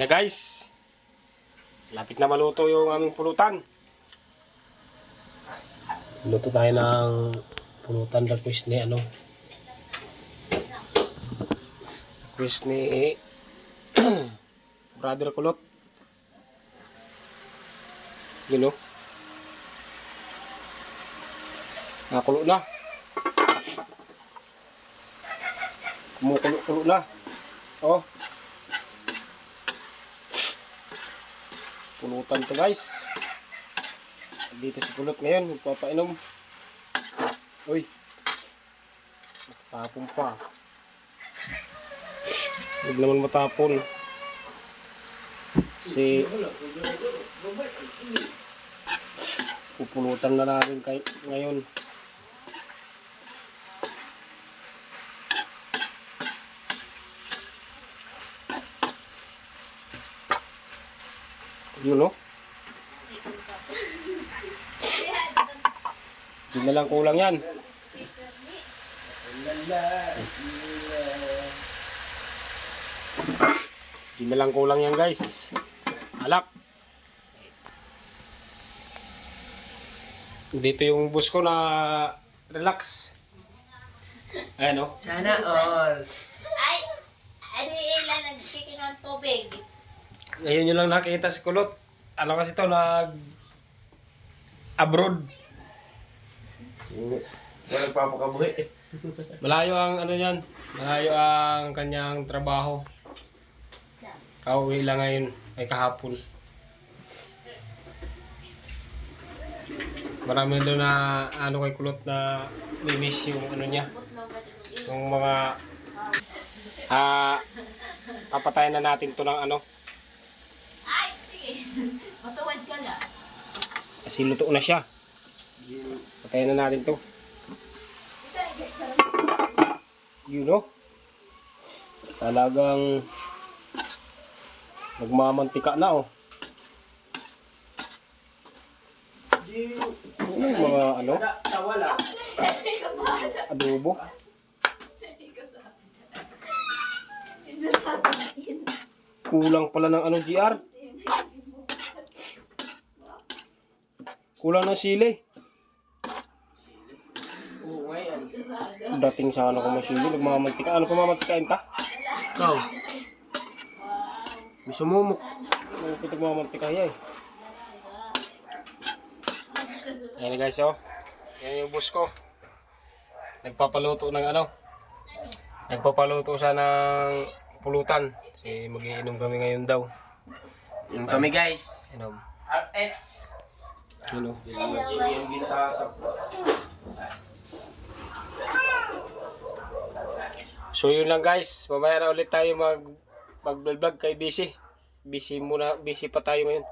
na guys. Lapit na maluto yung aming pulutan. Luto tayo ng pulutan request ni request ni Brother Kulot. Yun o. Nakakulo na. Kumukulo-kulo na. Oh. Pulutan to guys. Dito si Kulot ngayon. Magpapainom. Uy. Matapon pa. Huwag naman matapon. Si pupulutan na natin ngayon. Yun o. Diyan na lang kulang yan. Diyan na lang kulang yan guys. Alak. Dito yung bus ko na relax. Ayan o. Sana all. Ay, ano yung ilan nagkiking ng tubig? Ngayon nyo lang nakita si Kulot. Ano kasi ito, abroad. Walang papakabuhi. Malayo ang yan. Malayo ang kanyang trabaho. Kauwi lang ngayon ay kahapon. Marami doon na kay Kulot na miss yung niya. Yung mga papatayan na natin to ng Ay, sige. Matuwad ka na. kasi luto na siya. Patayin na natin to. You know? Talagang nagmamantika na oh. Yung mga adobo. Kulang pala ng GR. Kulang ng sili. Oo, ngayon. Dating sana kung may sili, nagmamantika. Ano pa mamantikain ta? Ikaw. May sumumok. Ano pa nagmamantika eh. Ayan guys oh. Yan yung bus ko. Nagpapaluto ng Nagpapaluto siya ng pulutan. Kasi magiinom kami ngayon daw. Yung kami guys. Inom. RX. Yun oh. Yung gintatak. So yun lang guys. Mamaya na ulit tayo mag-vlog kay busy. Busy pa tayo ngayon.